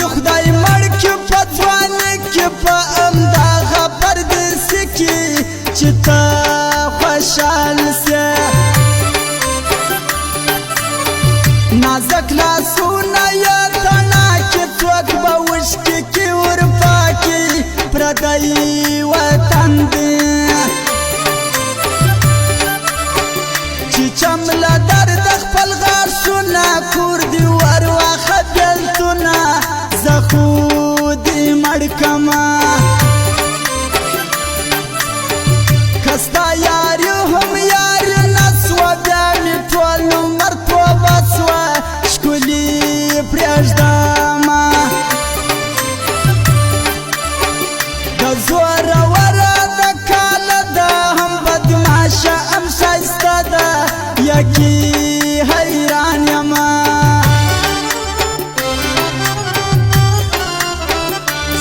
دې خدای مړ کړي په ځوانۍ کې په همدغه پردیسي کې چې ته خوشحال سې نازک لاسونه یې تڼاکي څوک به اوښکې کې ورپاکي پردی وطن دی چې چمله درد خپل غاښونه کور دې ور واخه بېلتونه زه خو دې مړ کمه که ستا یاري هم یاري نه سوه بیا مې ټول عمر توبه سوه ښکلي پرېږدمه د زوروره د کاله ده هم بدماشه هم ښایسته ده یکي حیران یمه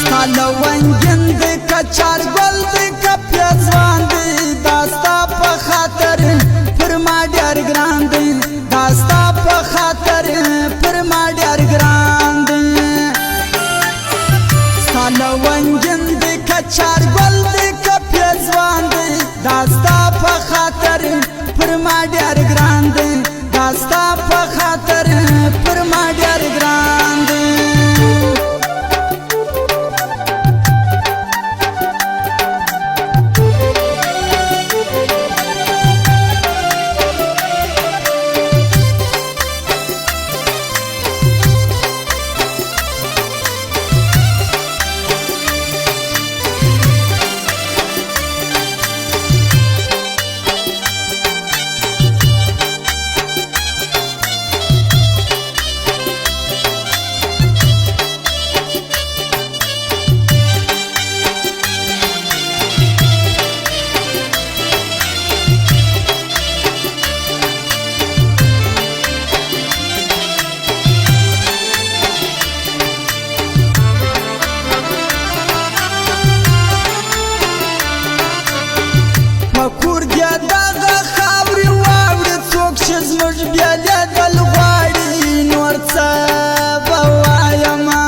ستا لونګین دی که چارګل دی که پیزوان دی دا ستا په خاطر پر ما ډېر ګران دی دا ستا په خاطر پر ما ډېر ګران دی ستا لونګین دی که چارګل دی که پیزوان دی دا ستا په خاطر پر ما ډېر ګران دی دا ستا په خاطر پر ما ډېر ګران دی پکور دې دغه خاورې واوړې څوک چې زموږ بیا لیدل غواړي نور څه به وایمه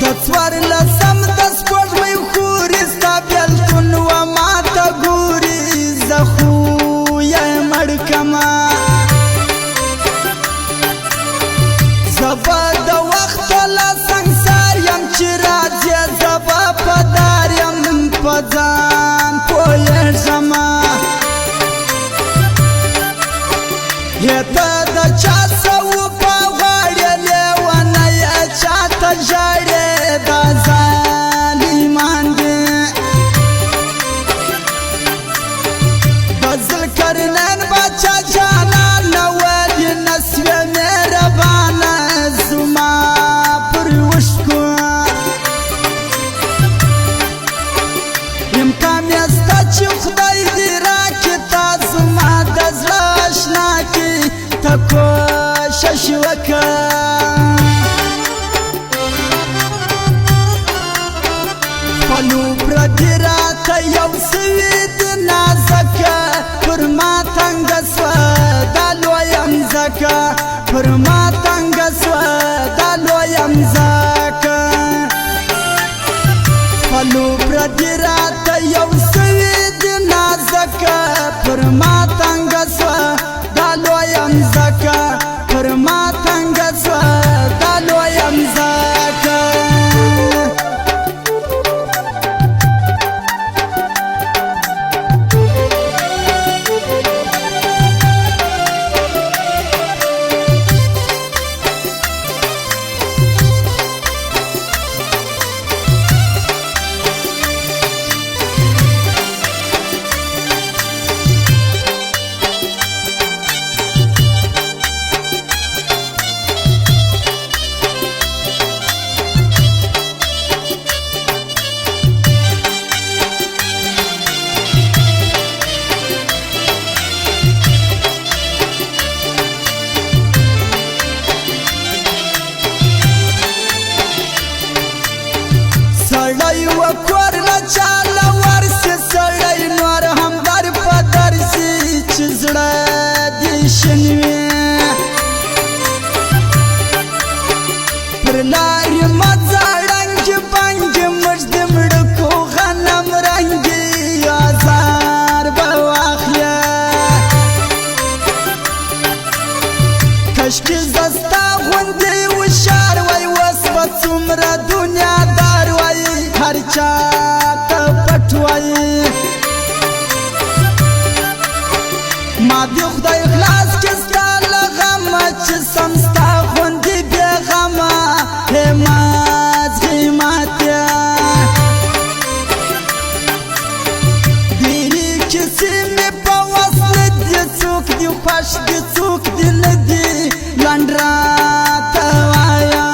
د څوارلسم د سپوږمۍ خورې ستا بېلتون و ماته ګوري زه خو یې مړ کمه زه به د وخته له سنګسار یم چې راځې زه به په دار یم په ځان پوهېږمه یې ته د چا څه وپه غواړې لیونی چا ته ژاړې دا ظالمان دي د ذوالقرنین باچا جانانه ولې نه سوې مهربانه زما پر اوښکو امکان یې سته چې خدای دې راکړي تا زما د زړه اشنا کړي ته کوشش وکړه خپلو پردي راته یو سوي دي نازکه پر ما تنګه سوه دا لویه مځکه پر ما تنګه سوه دا لویه مځکه خپلو پردي راته یو سوي دي نازکه پر ما تنګه سوه دا لویه مځکه پر ما تنګه سوه دا لویه مځکه لارې مځړنګې بنګې موږ د مړکو غنم رنګې ازار به واخلې کشکې زه ستا غوندې هوښیار وای اوس به څومره دنیادار وای هر چا ته پټ وای ما دې خدای خلاص کړي ستا له غمه چې سم ستا غوندې بې غمه مازغې ماتې ډېرې کیسې مې په وس نه دي څوک دې خوښ دي څوک دې نه دي لنډ راته وایه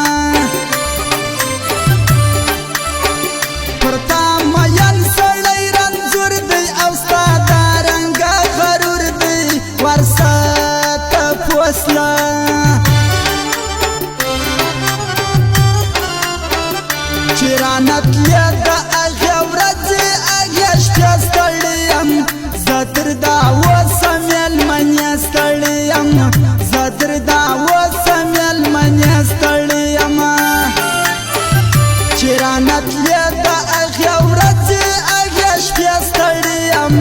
پر تا مین سړی رنځور دی او ستا دا رنګه غرور دی ورسته پوسله چې رانتلې د هغې ورځې هغې شپې ستړی یم زه تر دا اوسه مېلمنې ستړی یم زه تر دا اوسه مېلمنې ستړی یم چې رانتلې د هغې ورځې هغې شپې ستړی یم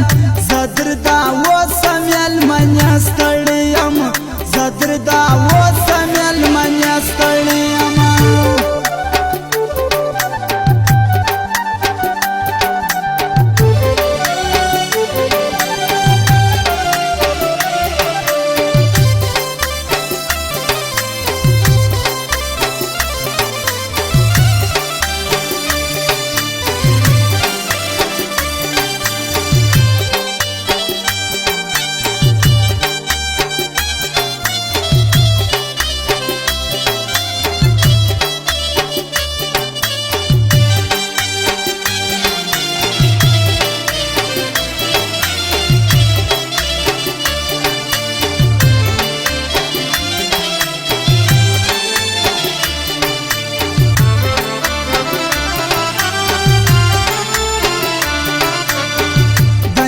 زه تر دا اوسه مېلمنې ستړی یم زه تر دا اوسه مېلمنې ستړی یم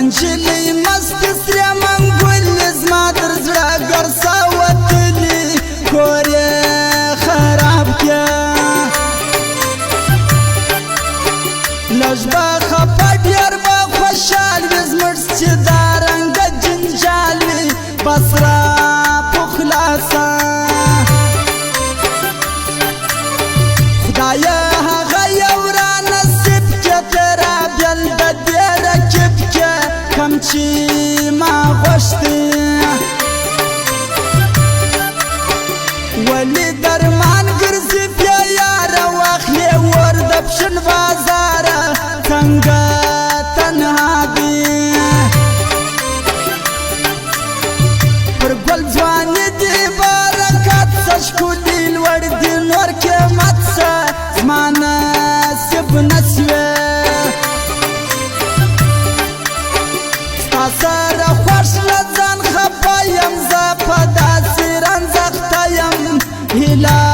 نجلۍ مستې سرې منګولې زما تر زړه ګرځه وتلې کور یې خراب کړه لږ به خفه ډېر به خوشحال وي زموږ چې دا رنګه جنجال وي بس را په خلاصه خدایه هغه یو را نصیب کړه تېره بېل د دې رقیب کړه کم چې ما غوښتې ولې درمان ګرځي بیا یاره واخلې ور د پښین بازاره څنګه تنها دي پر ګل ځواني دي برکت څه ښکلي لوړ دي نور قیمت څه زما نصیب نه شوې سره خوښ له ځان خفه یم زه په داسې رنځخته یم هیله